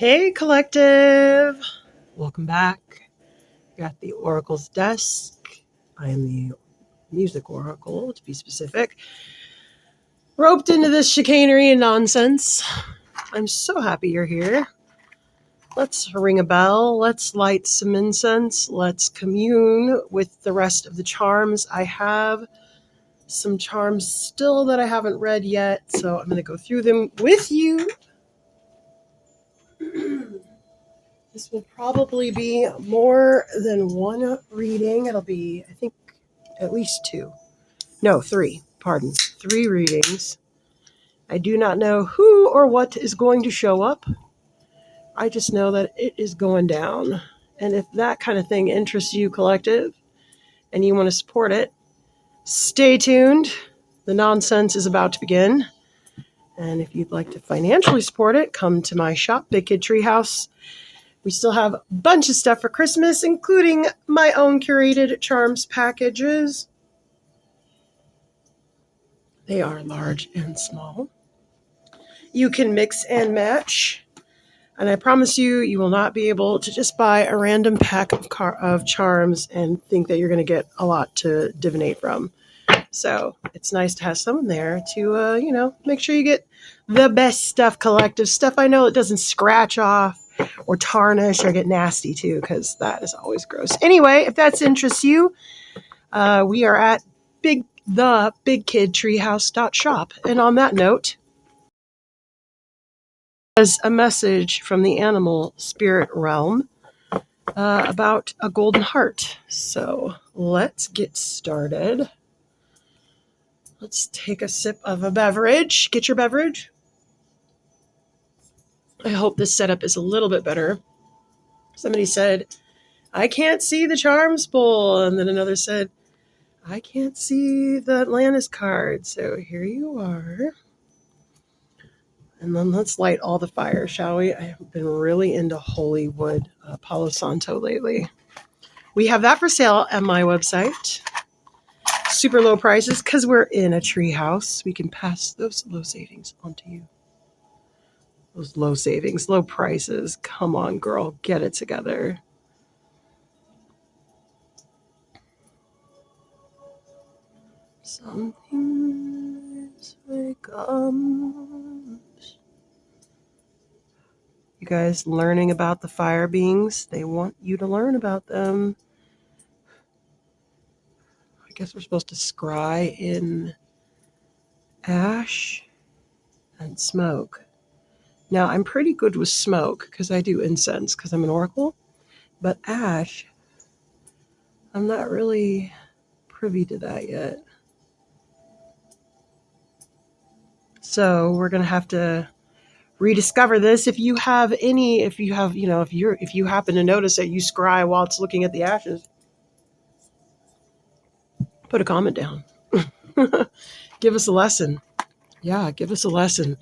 Hey, collective. Welcome back. You're at the Oracle's desk. I am the music oracle, to be specific. Roped into this chicanery and nonsense. I'm so happy you're here. Let's ring a bell. Let's light some incense. Let's commune with the rest of the charms. I have some charms still that I haven't read yet, so I'm going to go through them with you. This will probably be more than one reading. It'll be, I think, at least two. No, three. Pardon. 3 readings. I do not know who or what is going to show up. I just know that it is going down. And if that kind of thing interests you, collective, and you want to support it, stay tuned. The nonsense is about to begin. And if you'd like to financially support it, come to my shop, Big Kid Treehouse. We still have a bunch of stuff for Christmas, including my own curated charms packages. They are large and small. You can mix and match. And I promise you, you will not be able to just buy a random pack of charms and think that you're going to get a lot to divinate from. So it's nice to have someone there to, make sure you get the best stuff, collective stuff. I know it doesn't scratch off or tarnish or get nasty too, because that is always gross. Anyway, if that interests you, we are at thebigkidtreehouse.shop. And on that note, as a message from the animal spirit realm about a golden heart. So let's get started. Let's take a sip of a beverage. Get your beverage. I hope this setup is a little bit better. Somebody said, I can't see the charms bowl. And then another said, I can't see the Atlantis card. So here you are. And then let's light all the fire, shall we? I have been really into Hollywood Palo Santo lately. We have that for sale at my website. Super low prices because we're in a tree house. We can pass those low savings on to you. Those low savings, low prices. Come on, girl. Get it together. Something is comes. You guys learning about the fire beings? They want you to learn about them. I guess we're supposed to scry in ash and smoke. Now, I'm pretty good with smoke because I do incense because I'm an oracle. But ash, I'm not really privy to that yet. So we're going to have to rediscover this. If you happen to notice that you scry while it's looking at the ashes, put a comment down. Give us a lesson. Yeah, give us a lesson.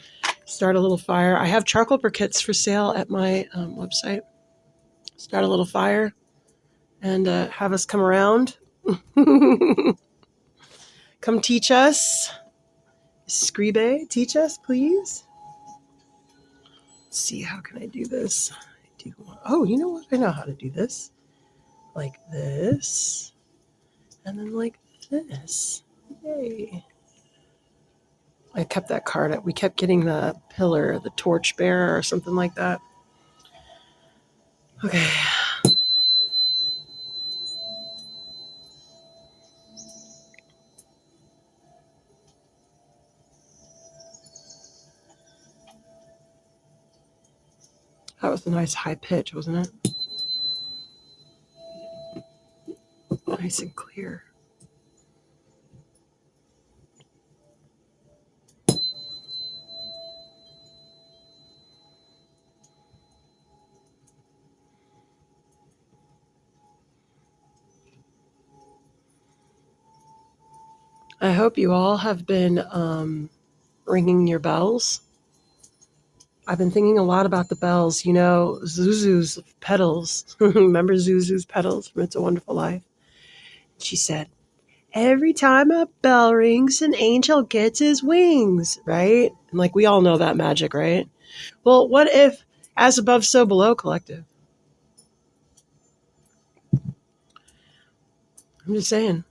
Start a little fire. I have charcoal briquettes for sale at my website. Start a little fire and have us come around. Come teach us. Scribe, teach us, please. Let's see, how can I do this? You know what? I know how to do this. Like this. And then like this. Yay. I kept that card up. We kept getting the pillar, the torch bearer or something like that. Okay. That was a nice high pitch, wasn't it? Nice and clear. I hope you all have been ringing your bells. I've been thinking a lot about the bells. You know, Zuzu's petals. Remember Zuzu's petals from It's a Wonderful Life? She said, every time a bell rings, an angel gets his wings, right? And like we all know that magic, right? Well, what if As above, so below, collective. I'm just saying.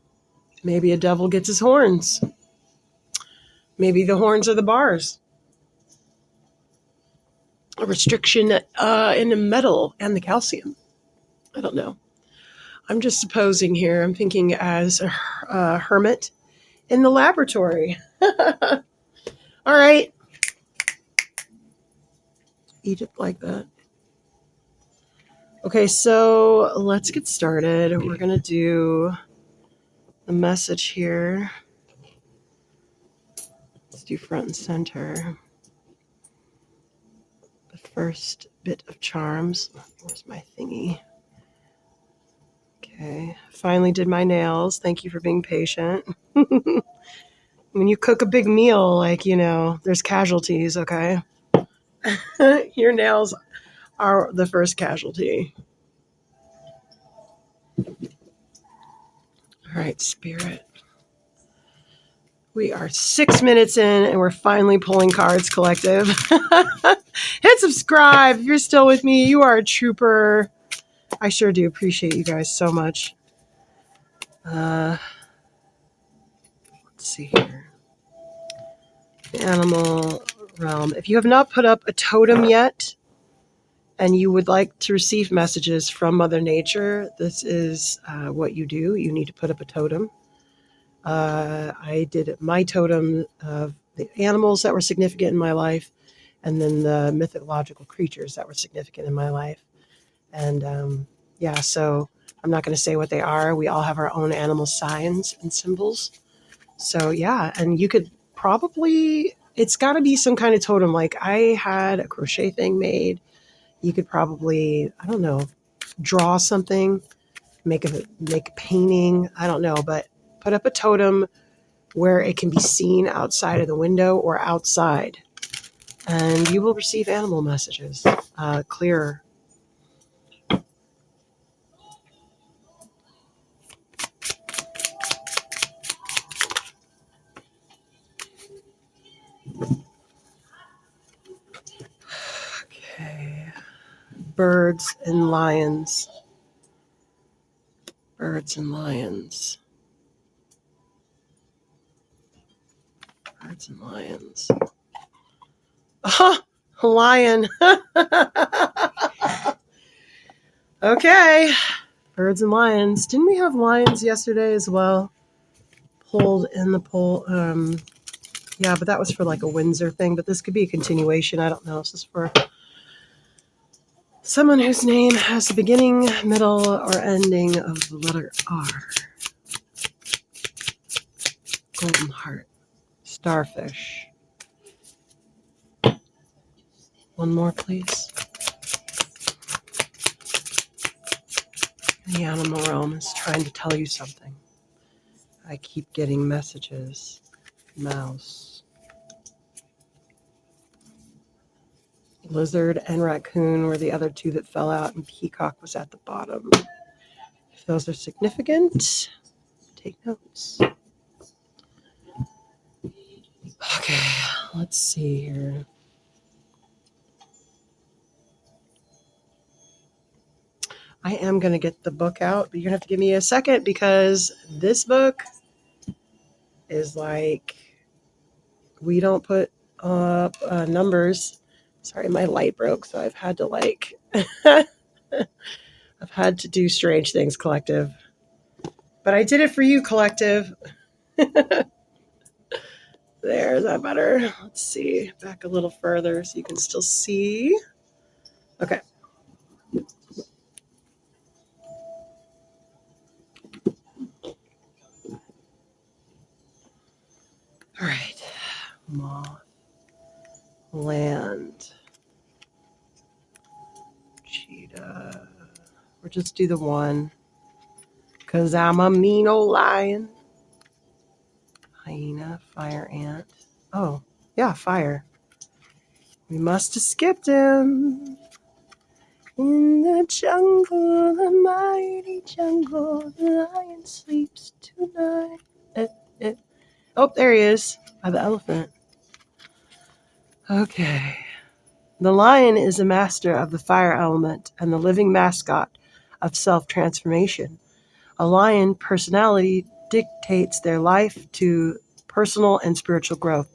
Maybe a devil gets his horns. Maybe the horns are the bars. A restriction in the metal and the calcium. I don't know. I'm just supposing here. I'm thinking as a hermit in the laboratory. All right. Egypt like that. Okay, so let's get started. We're going to do the message here. Let's do front and center. The first bit of charms. Where's my thingy? Okay, finally did my nails. Thank you for being patient. When you cook a big meal, like, there's casualties, okay? Your nails are the first casualty. All right, Spirit. We are 6 minutes in, and we're finally pulling cards, collective. Hit subscribe if you're still with me. You are a trooper. I sure do appreciate you guys so much. Let's see here. The animal realm. If you have not put up a totem yet, and you would like to receive messages from Mother Nature, this is what you do. You need to put up a totem. I did my totem of the animals that were significant in my life, and then the mythological creatures that were significant in my life. And so I'm not going to say what they are. We all have our own animal signs and symbols. So yeah, and you could probably, it's got to be some kind of totem. Like I had a crochet thing made. You could probably, I don't know, draw something, make a painting. I don't know, but put up a totem where it can be seen outside of the window or outside, and you will receive animal messages clearer. Okay. Birds and lions. Birds and lions. Birds and lions. A lion. Okay. Birds and lions. Didn't we have lions yesterday as well? Pulled in the poll. Yeah, but that was for like a Windsor thing. But this could be a continuation. I don't know. This is for someone whose name has the beginning, middle, or ending of the letter R. Golden heart. Starfish. One more, please. The animal realm is trying to tell you something. I keep getting messages. Mouse. Lizard and raccoon were the other two that fell out, and peacock was at the bottom. If those are significant, take notes. Okay, let's see here. I am going to get the book out, but you're going to have to give me a second because this book is like, we don't put up numbers. Sorry, my light broke, so I've had to I've had to do strange things, collective. But I did it for you, collective. There's that better. Let's see. Back a little further so you can still see. Okay. All right. Moth. Land. Cheetah. Or just do the one. Because I'm a mean old lion. Hyena. Fire ant. Oh, yeah, fire. We must have skipped him. In the jungle, the mighty jungle, the lion sleeps tonight. Oh, there he is, by the elephant. Okay. The lion is a master of the fire element and the living mascot of self-transformation. A lion personality dictates their life to personal and spiritual growth.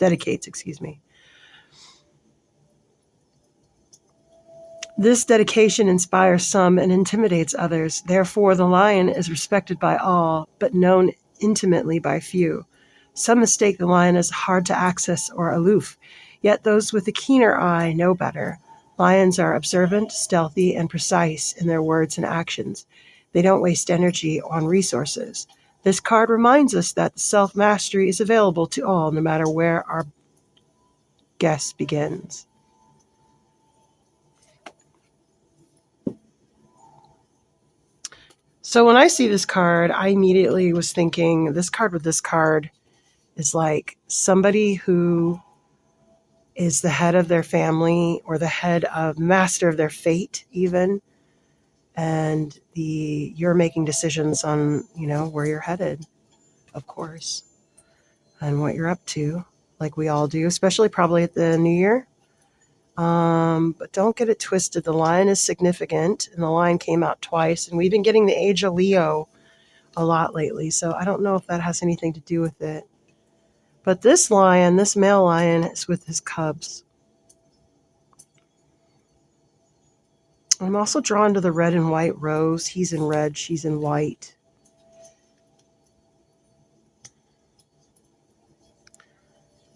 This dedication inspires some and intimidates others. Therefore, the lion is respected by all, but known intimately by few. Some mistake the lion as hard to access or aloof, yet those with a keener eye know better. Lions are observant, stealthy, and precise in their words and actions. They don't waste energy on resources. This card reminds us that self-mastery is available to all, no matter where our guess begins. So when I see this card, I immediately was thinking this card with this card is like somebody who is the head of their family or the head of master of their fate even. And you're making decisions on, where you're headed, of course, and what you're up to, like we all do, especially probably at the new year. But don't get it twisted. The lion is significant, and the lion came out twice, and we've been getting the age of Leo a lot lately, so I don't know if that has anything to do with it. But this male lion, is with his cubs. I'm also drawn to the red and white rose. He's in red, she's in white.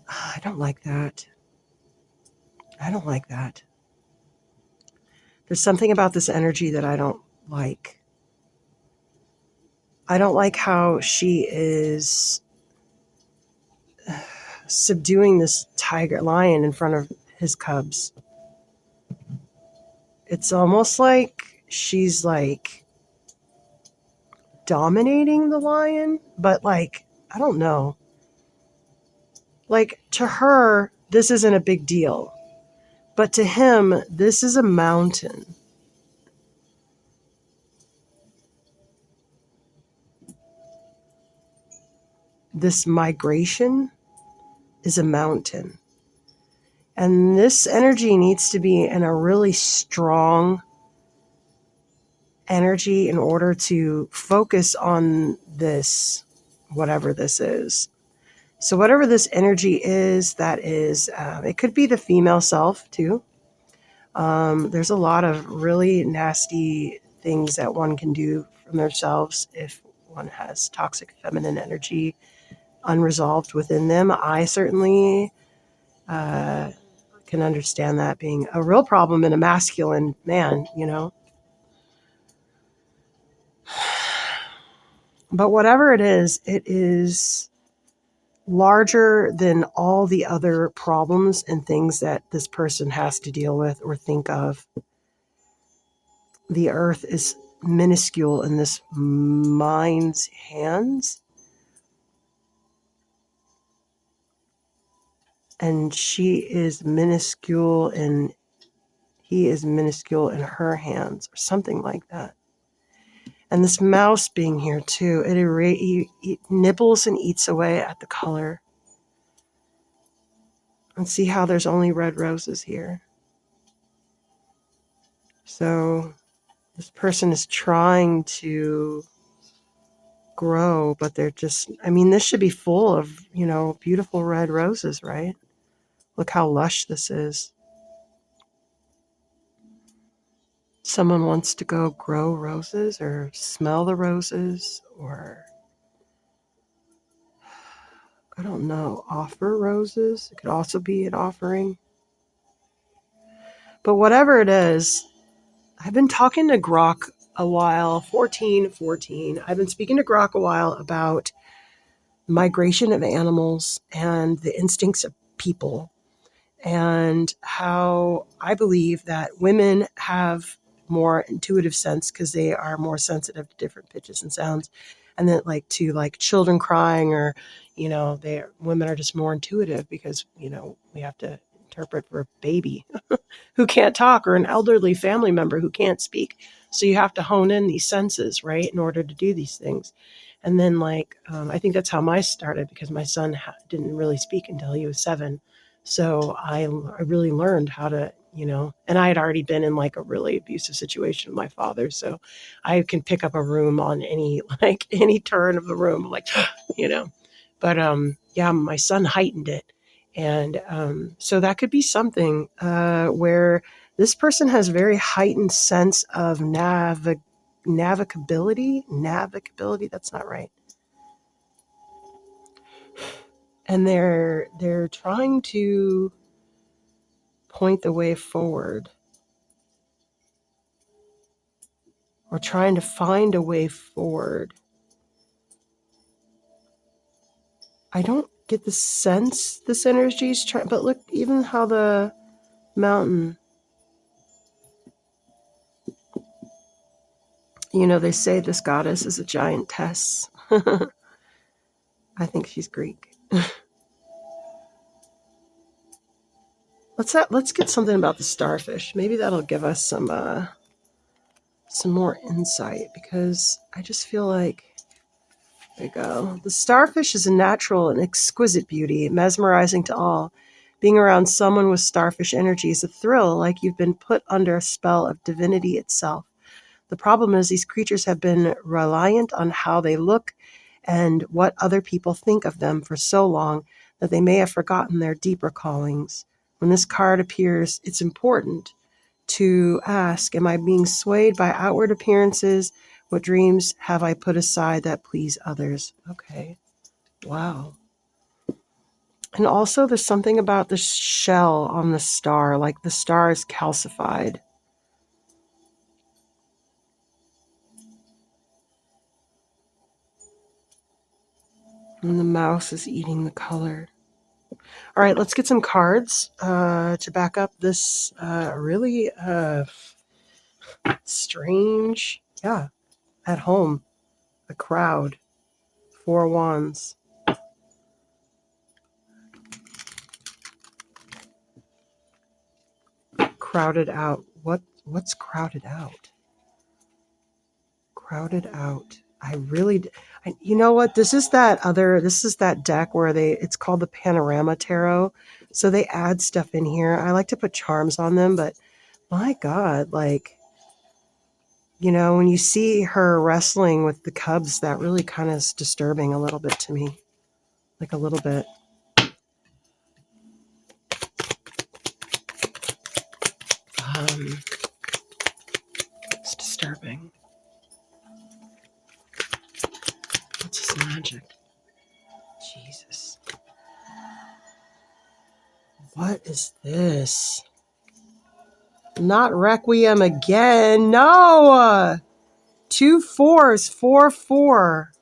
I don't like that. There's something about this energy that I don't like. I don't like how she is subduing this lion in front of his cubs. It's almost like she's like dominating the lion, but like, I don't know. Like, to her, this isn't a big deal. But to him, this is a mountain. This migration is a mountain. And this energy needs to be in a really strong energy in order to focus on this, whatever this is. So whatever this energy is, that is, it could be the female self too. There's a lot of really nasty things that one can do from themselves if one has toxic feminine energy unresolved within them. I certainly can understand that being a real problem in a masculine man, But whatever it is larger than all the other problems and things that this person has to deal with or think of. The earth is minuscule in this mind's hands. And she is minuscule and he is minuscule in her hands, or something like that. And this mouse being here too, it nibbles and eats away at the color. And see how there's only red roses here. So this person is trying to grow, but they're just, this should be full of, beautiful red roses, right? Look how lush this is. Someone wants to go grow roses or smell the roses or, I don't know, offer roses. It could also be an offering. But whatever it is, I've been talking to Grok a while, 1414. I've been speaking to Grok a while about migration of animals and the instincts of people, and how I believe that women have more intuitive sense because they are more sensitive to different pitches and sounds, and then like children crying, or women are just more intuitive because we have to interpret for a baby who can't talk or an elderly family member who can't speak. So you have to hone in these senses, right, in order to do these things. And then I think that's how mine started, because my son didn't really speak until he was 7. So I really learned how to, and I had already been in like a really abusive situation with my father. So I can pick up a room on any turn of the room, like, you know, but, yeah, my son heightened it. And, so that could be something, where this person has very heightened sense of navigability. That's not right. And they're trying to point the way forward, or trying to find a way forward. I don't get the sense this energy is trying, but look, even how the mountain, they say this goddess is a giantess. I think she's Greek. Let's get something about the starfish. Maybe that'll give us some more insight, because I just feel like, there you go. The starfish is a natural and exquisite beauty, mesmerizing to all. Being around someone with starfish energy is a thrill, like you've been put under a spell of divinity itself. The problem is these creatures have been reliant on how they look and what other people think of them for so long that they may have forgotten their deeper callings. When this card appears, it's important to ask, am I being swayed by outward appearances? What dreams have I put aside that please others? Okay. Wow. And also there's something about the shell on the star, like the star is calcified. And the mouse is eating the color. All right, let's get some cards to back up this really strange, at home, a crowd, 4 wands. Crowded out. What's crowded out? Crowded out. You know what? This is that deck where it's called the Panorama Tarot. So they add stuff in here. I like to put charms on them, but my God, like, when you see her wrestling with the cubs, that really kind of is disturbing a little bit to me. Like a little bit. It's disturbing. What's this magic? Jesus. What is this? Not Requiem again. No! 2 4s. 4 4.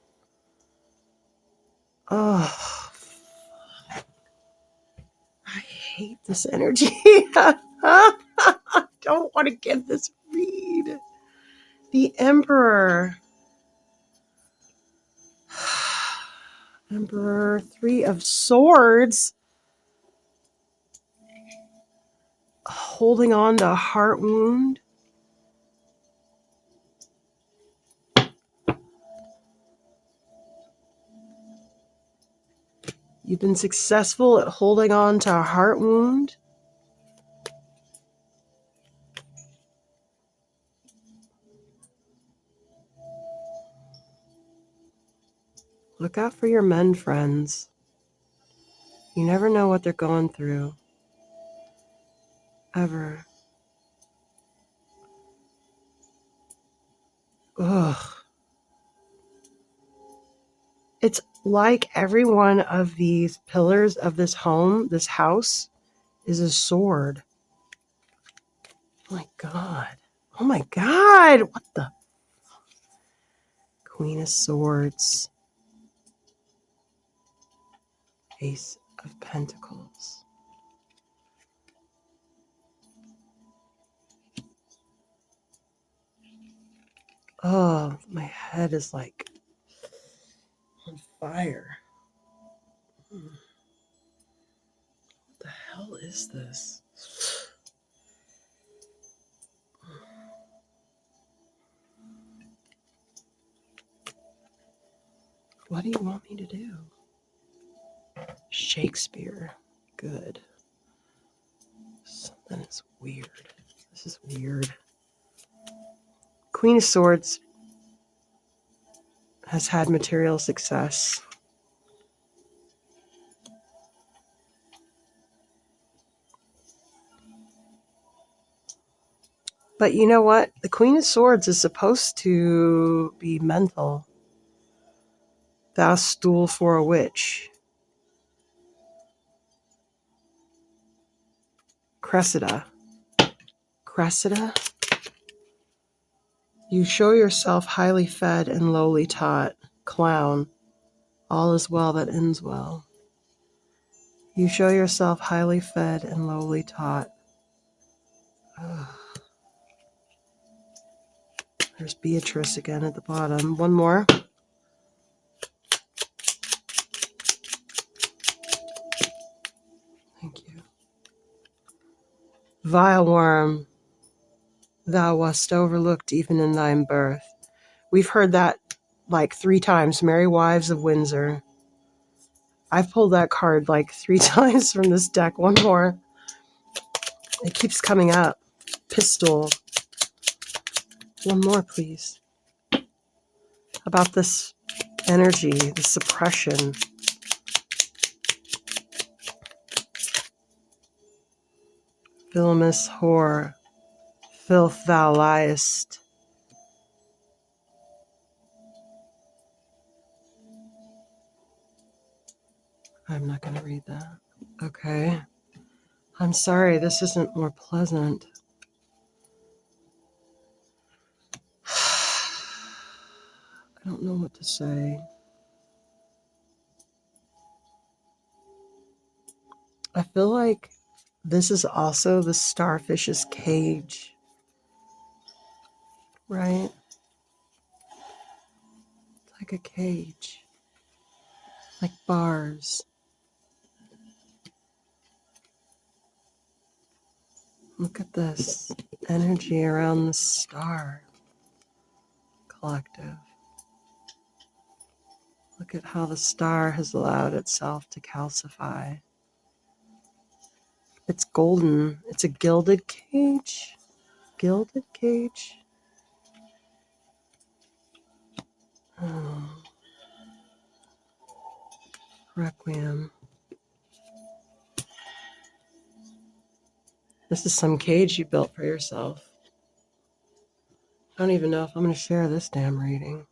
Oh, I hate this energy. I don't want to get this read. The Emperor. Emperor, 3 of Swords. Holding on to a heart wound. You've been successful at holding on to a heart wound. Look out for your men, friends. You never know what they're going through. Ever. Ugh. It's like every one of these pillars of this house, is a sword. Oh my God. Oh my God. What the? Queen of Swords. Ace of Pentacles. Oh, my head is like on fire. What the hell is this? What do you want me to do? Shakespeare. Good. Something That is weird. This is weird. Queen of Swords has had material success. But you know what? The Queen of Swords is supposed to be mental. Thou stool for a witch. Cressida. Cressida? You show yourself highly fed and lowly taught. Clown. All is well that ends well. You show yourself highly fed and lowly taught. Ugh. There's Beatrice again at the bottom. One more. Thank you. Vile worm, thou wast overlooked even in thine birth. We've heard that like 3 times. Merry Wives of Windsor. I've pulled that card like 3 times from this deck. One more. It keeps coming up. Pistol. One more, please. About this energy, the suppression. Villainous whore, filth thou liest. I'm not going to read that. Okay. I'm sorry, this isn't more pleasant. I don't know what to say. I feel like this is also the starfish's cage. Right? It's like a cage. Like bars. Look at this energy around the star collective. Look at how the star has allowed itself to calcify. It's golden. It's a gilded cage. Gilded cage. Oh. Requiem. This is some cage you built for yourself. I don't even know if I'm going to share this damn reading.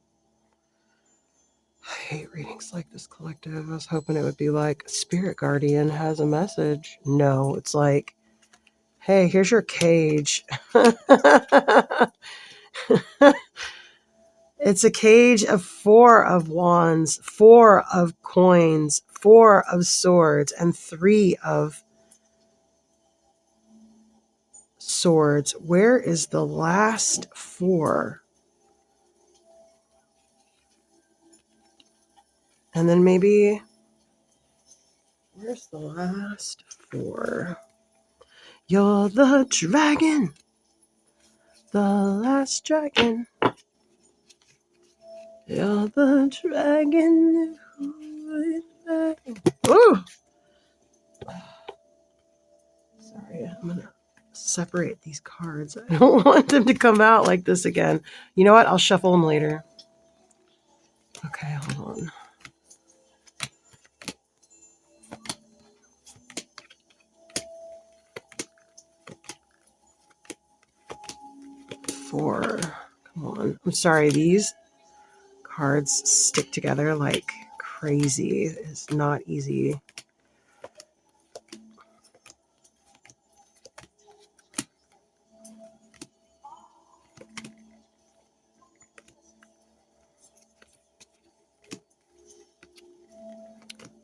I hate readings like this, collective. I was hoping it would be like, Spirit Guardian has a message. No, it's like, hey, here's your cage. It's a cage of 4 of wands, 4 of coins, 4 of swords, and 3 of swords. Where is the last 4? And then maybe, where's the last 4? You're the dragon, the last dragon. You're the dragon who is back. Ooh! Sorry, I'm going to separate these cards. I don't want them to come out like this again. You know what? I'll shuffle them later. Okay, hold on. Four. Come on. I'm sorry, these cards stick together like crazy. It's not easy.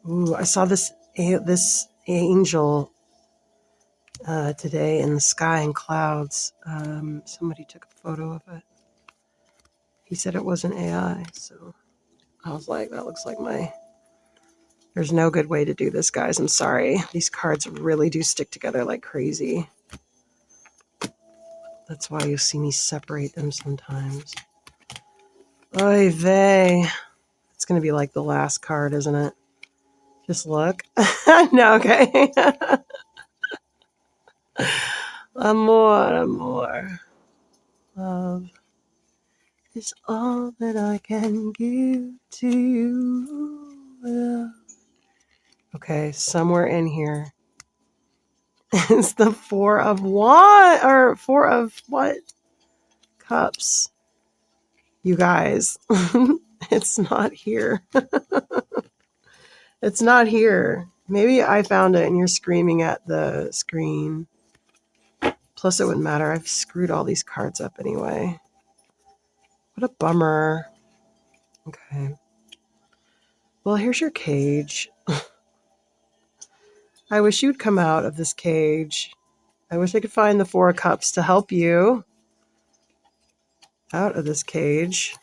Ooh, I saw this angel today in the sky and clouds. Somebody took a photo of it. He said it wasn't AI, so I was like, that looks like my... There's no good way to do this, guys. I'm sorry. These cards really do stick together like crazy. That's why you see me separate them sometimes. Oy vey. It's going to be like the last card, isn't it? Just look. No, okay. Amor, amor. Love is all that I can give to you. Okay, somewhere in here is the Four of what? Cups. You guys, it's not here. It's not here. Maybe I found it and you're screaming at the screen. Plus, it wouldn't matter. I've screwed all these cards up anyway. What a bummer. Okay. Well, here's your cage. I wish you'd come out of this cage. I wish I could find the Four of Cups to help you out of this cage.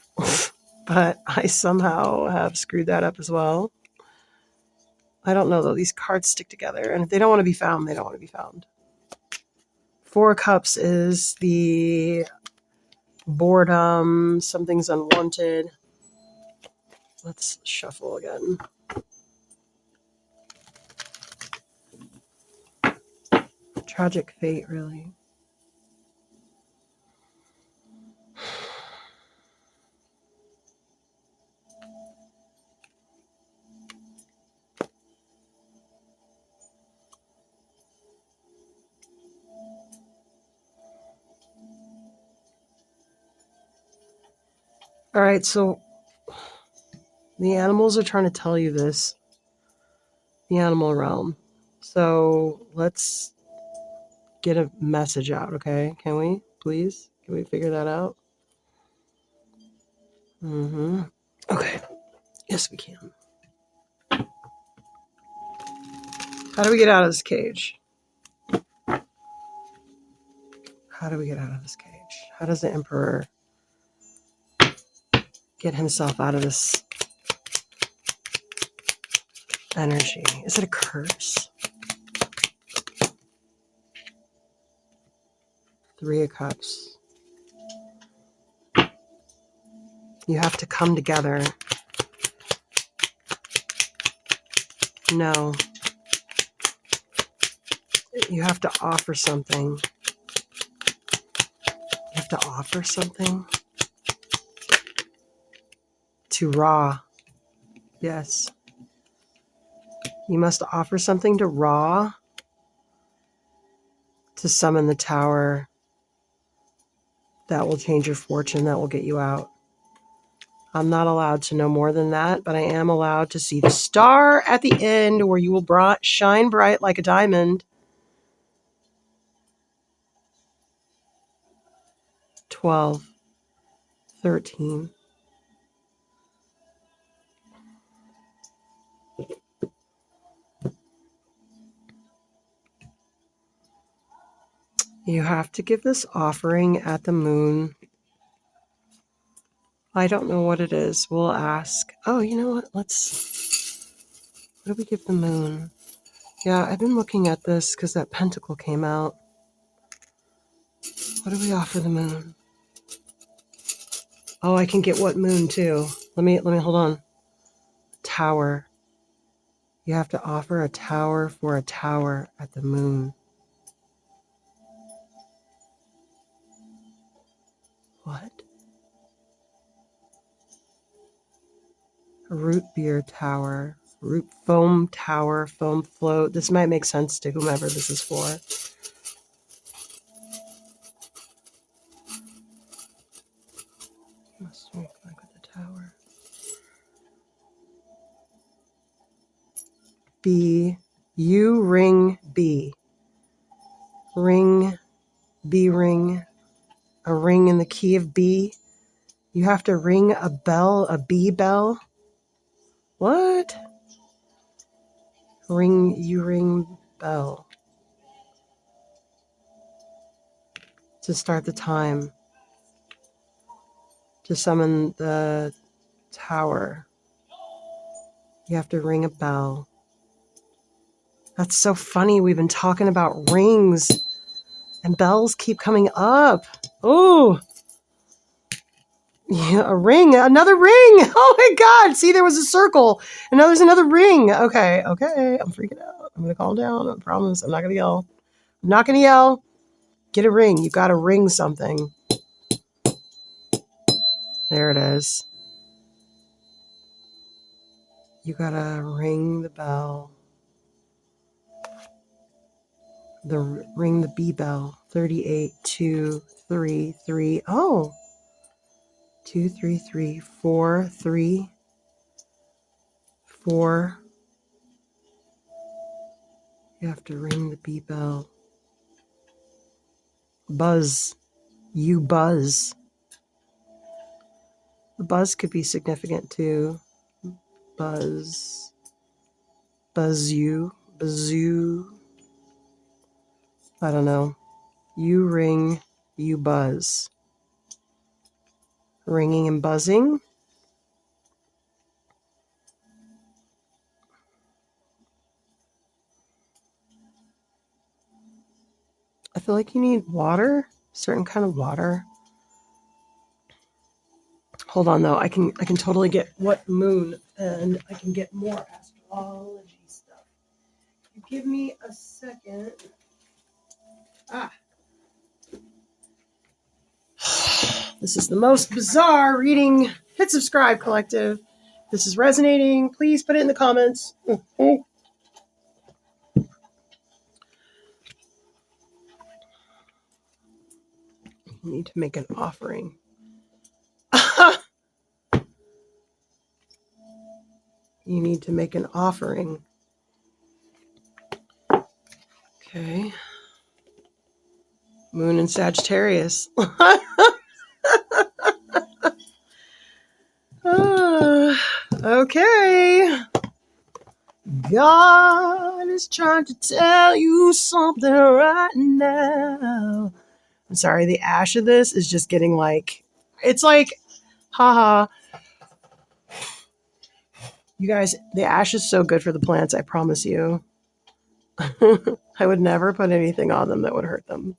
But I somehow have screwed that up as well. I don't know, though. These cards stick together. And if they don't want to be found, they don't want to be found. Four of Cups is the boredom. Something's unwanted. Let's shuffle again. Tragic fate, really. All right, so the animals are trying to tell you this. The animal realm. So let's get a message out, okay? Can we, please? Can we figure that out? Okay. Yes, we can. How do we get out of this cage? How do we get out of this cage? How does the Emperor get himself out of this energy? Is it a curse? Three of Cups. You have to come together. No. You have to offer something. You have to offer something to Ra. Yes. You must offer something to Ra to summon the tower that will change your fortune, that will get you out. I'm not allowed to know more than that, but I am allowed to see the star at the end where you will shine bright like a diamond. 12, 13. You have to give this offering at the moon. I don't know what it is. We'll ask. Oh, you know what? What do we give the moon? Yeah, I've been looking at this because that pentacle came out. What do we offer the moon? Oh, I can get what moon too. Let me hold on. Tower. You have to offer a tower for a tower at the moon. What? A root beer tower. Root foam tower. Foam float. This might make sense to whomever this is for. Must make like with the tower. B. U ring B. Ring. B ring. A ring in the key of B. You have to ring a bell, a B bell. What? Ring bell. To start the time. To summon the tower. You have to ring a bell. That's so funny. We've been talking about rings and bells keep coming up. Oh, yeah, a ring, another ring. Oh my God. See, there was a circle and now there's another ring. Okay. I'm freaking out. I'm going to calm down. I promise. I'm not going to yell. Get a ring. You got to ring something. There it is. You got to ring the bell. Ring the B bell. 38, 2, 3, 3. Oh. 2, 3, 3, 4, 3, 4. You have to ring the B bell. Buzz. You buzz. The buzz could be significant too. Buzz. Buzz you. Buzz you. I don't know. You ring, you buzz. Ringing and buzzing. I feel like you need water. Certain kind of water. Hold on though. I can totally get what moon, and I can get more astrology stuff. You give me a second. This is the most bizarre reading. Hit subscribe, collective. If this is resonating, please put it in the comments. You need to make an offering. You need to make an offering. Okay. Moon in Sagittarius. Okay. God is trying to tell you something right now. I'm sorry, the ash of this is just getting like, it's like, haha. You guys, the ash is so good for the plants, I promise you. I would never put anything on them that would hurt them.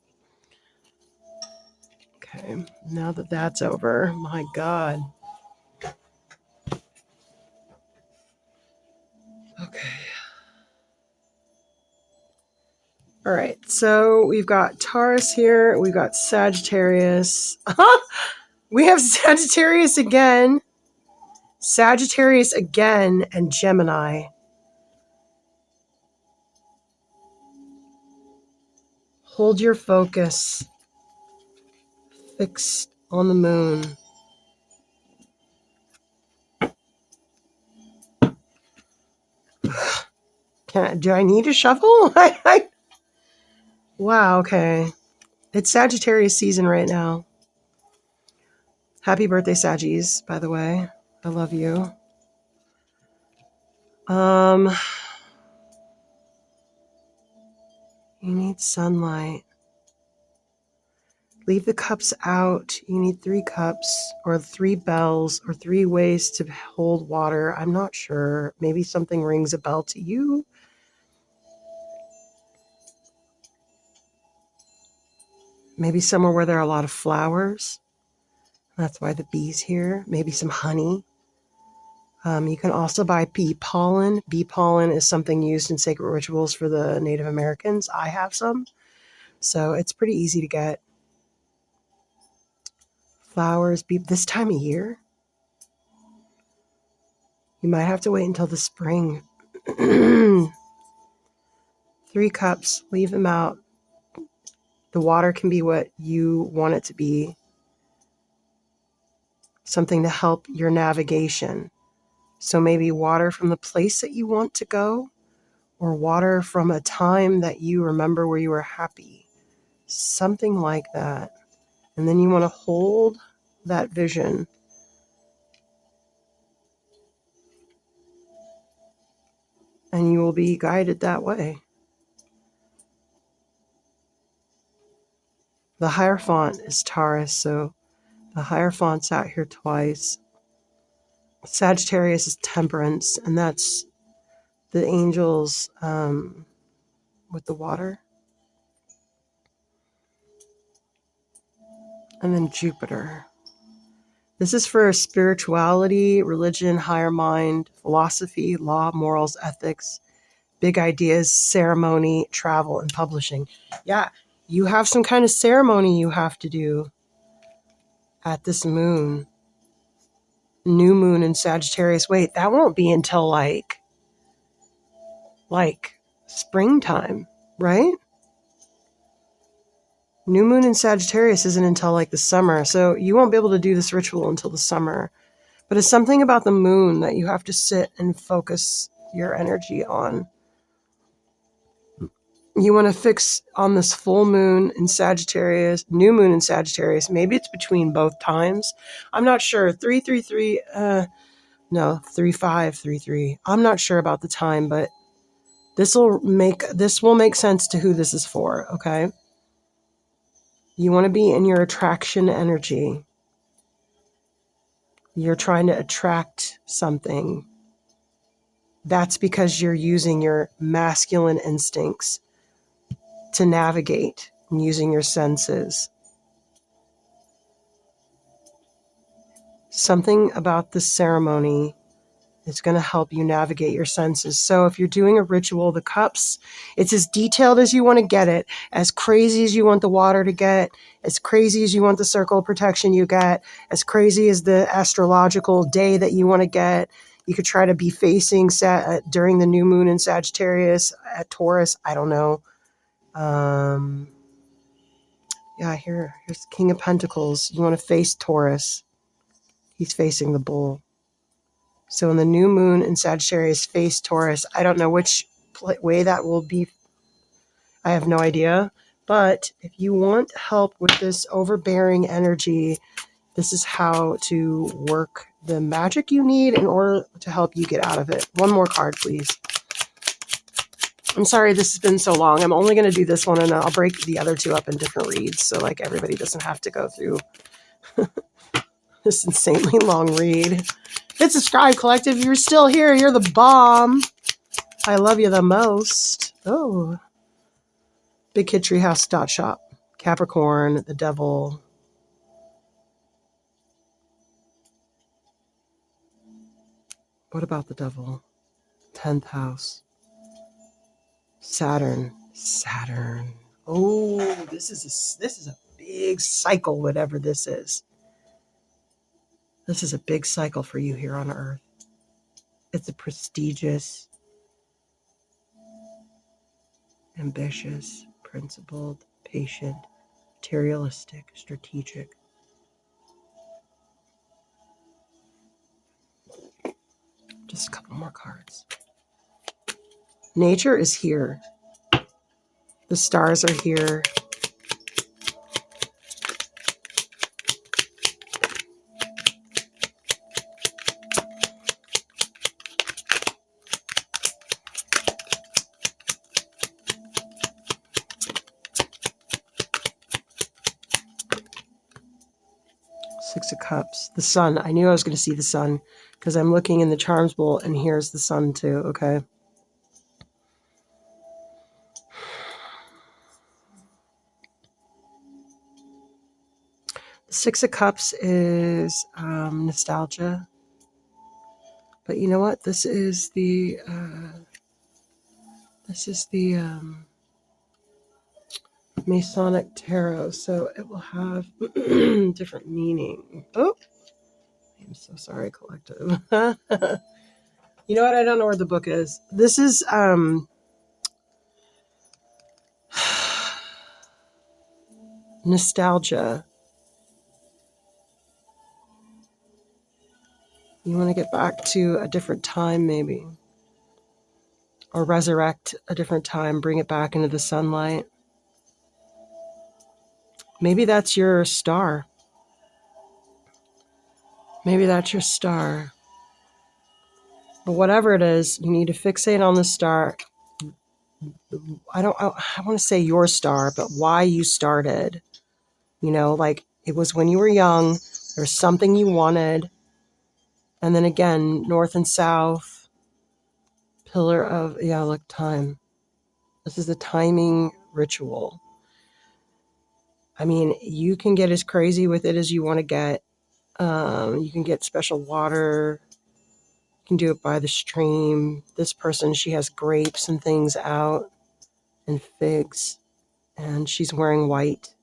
Okay, now that that's over, my God. Okay. All right, so we've got Taurus here. We've got Sagittarius. We have Sagittarius again. Sagittarius again and Gemini. Hold your focus fixed on the moon. Do I need to shuffle? Wow, okay. It's Sagittarius season right now. Happy birthday, Saggies, by the way. I love you. You need sunlight. Leave the cups out. You need 3 cups or 3 bells or 3 ways to hold water. I'm not sure. Maybe something rings a bell to you. Maybe somewhere where there are a lot of flowers. That's why the bee's here. Maybe some honey. You can also buy bee pollen. Bee pollen is something used in sacred rituals for the Native Americans. I have some. So it's pretty easy to get. Flowers, bee, this time of year. You might have to wait until the spring. 3 cups, leave them out. The water can be what you want it to be. Something to help your navigation. So maybe water from the place that you want to go, or water from a time that you remember where you were happy. Something like that. And then you want to hold that vision. And you will be guided that way. The Hierophant is Taurus, so the Hierophant's out here twice. Sagittarius is Temperance, and that's the angels with the water. And then Jupiter. This is for spirituality, religion, higher mind, philosophy, law, morals, ethics, big ideas, ceremony, travel, and publishing. Yeah, you have some kind of ceremony you have to do at this moon. New moon in Sagittarius. Wait, that won't be until like springtime, right? New moon in Sagittarius isn't until like the summer, so you won't be able to do this ritual until the summer. But it's something about the moon that you have to sit and focus your energy on. You want to fix on this full moon in Sagittarius, new moon in Sagittarius. Maybe it's between both times. I'm not sure. 333, no, 3533. I'm not sure about the time, but this will make sense to who this is for, okay? You want to be in your attraction energy. You're trying to attract something. That's because you're using your masculine instincts to navigate and using your senses. Something about this ceremony is going to help you navigate your senses. So if you're doing a ritual, the cups, it's as detailed as you want to get it, as crazy as you want the water to get, as crazy as you want the circle of protection you get, as crazy as the astrological day that you want to get. You could try to be facing during the new moon in Sagittarius at Taurus. I don't know. Yeah, here's King of Pentacles. You want to face Taurus. He's facing the bull. So in the new moon in Sagittarius, face Taurus. I don't know which way that will be. I have no idea. But if you want help with this overbearing energy, this is how to work the magic you need in order to help you get out of it. One more card, please. I'm sorry this has been so long. I'm only going to do this one, and I'll break the other two up in different reads, so like everybody doesn't have to go through this insanely long read. Hit subscribe, collective. You're still here. You're the bomb. I love you the most. Oh. Big Kid Treehouse dot shop. Capricorn, the devil. What about the devil? 10th house. Saturn. Oh, this is a big cycle, whatever this is. This is a big cycle for you here on Earth. It's a prestigious, ambitious, principled, patient, materialistic, strategic. Just a couple more cards. Nature is here. The stars are here. Six of Cups. The sun. I knew I was going to see the sun because I'm looking in the Charms Bowl and here's the sun too, okay? The Six of Cups is nostalgia. But you know what? This is the Masonic Tarot, so it will have different meaning. Oh, I'm so sorry, collective. You know what? I don't know where the book is. This is nostalgia. You want to get back to a different time, maybe, or resurrect a different time, bring it back into the sunlight. Maybe that's your star. Maybe that's your star. But whatever it is, you need to fixate on the star. I want to say your star, but why you started. You know, like it was when you were young, there's something you wanted. And then again, north and south, pillar of, look, time. This is a timing ritual. I mean, you can get as crazy with it as you want to get. You can get special water. You can do it by the stream. This person, she has grapes and things out and figs. and she's wearing white.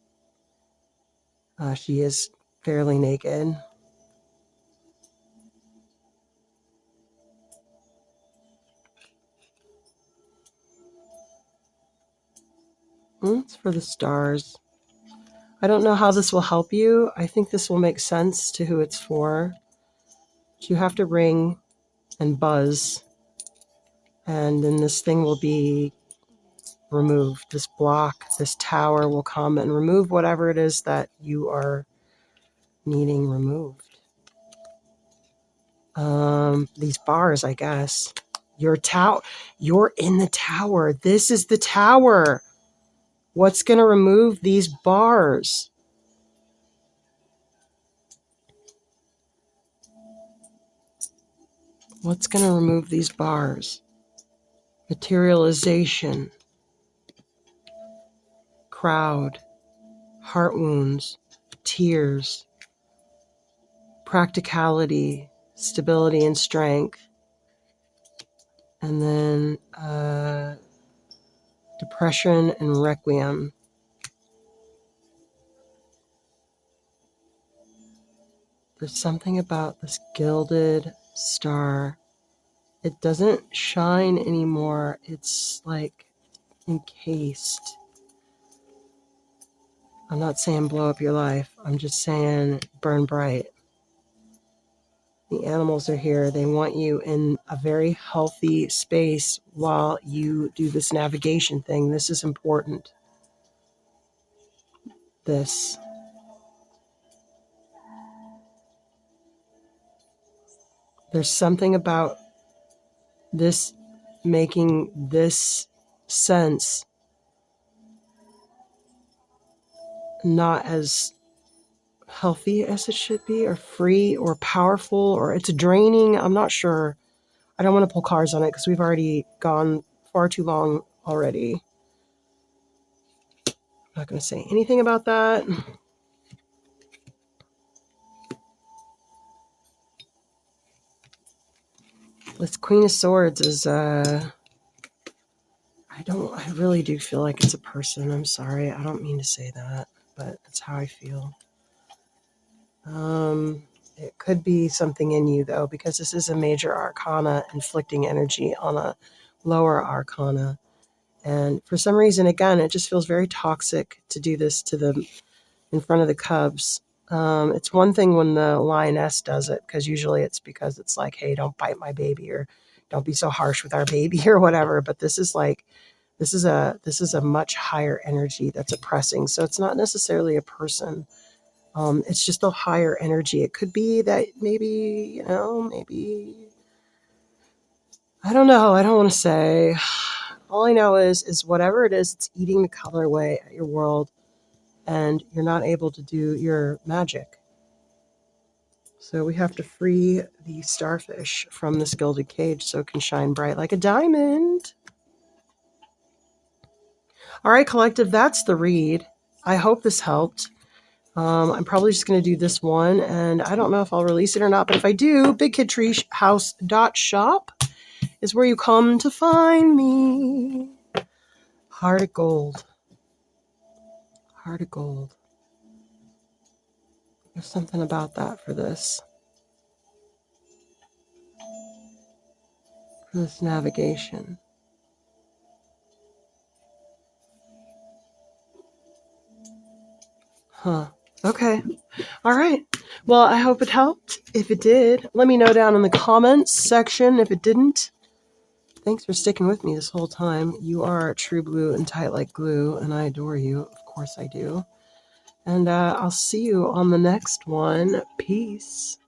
She is fairly naked. It's for the stars. I don't know how this will help you. I think this will make sense to who it's for. You have to ring and buzz, and then this thing will be removed. This block, this tower will come and remove whatever it is that you are needing removed. These bars, I guess. You're in the tower. This is the tower. What's going to remove these bars? What's going to remove these bars? Materialization. Crowd. Heart wounds. Tears. Practicality. Stability and strength. And then depression and requiem. There's something about this gilded star. It doesn't shine anymore. It's like encased. I'm not saying blow up your life. I'm just saying burn bright. The animals are here. They want you in a very healthy space while you do this navigation thing. This is important. There's something about this making this sense not as healthy as it should be, or free, or powerful, or it's draining. I'm not sure. I don't want to pull cards on it because we've already gone far too long already. I'm not going to say anything about that. This Queen of Swords is I really do feel like it's a person. I'm sorry. I don't mean to say that, but that's how I feel. It could be something in you, though, because this is a major arcana inflicting energy on a lower arcana. And for some reason, again, it just feels very toxic to do this to them in front of the cubs. It's one thing when the lioness does it, because usually it's because it's like, hey, don't bite my baby, or don't be so harsh with our baby, or whatever. But this is a much higher energy that's oppressing. So it's not necessarily a person. It's just a higher energy. It could be that maybe, I don't know. I don't want to say. All I know is whatever it is, it's eating the color away at your world, and you're not able to do your magic. So we have to free the starfish from this gilded cage so it can shine bright like a diamond. All right, collective, that's the read. I hope this helped. I'm probably just going to do this one, and I don't know if I'll release it or not, but if I do, bigkidtreehouse.shop is where you come to find me. Heart of gold. Heart of gold. There's something about that for this. For this navigation. Huh. Okay. All right. Well, I hope it helped. If it did, let me know down in the comments section if it didn't. Thanks for sticking with me this whole time. You are true blue and tight like glue, and I adore you. Of course I do. And I'll see you on the next one. Peace.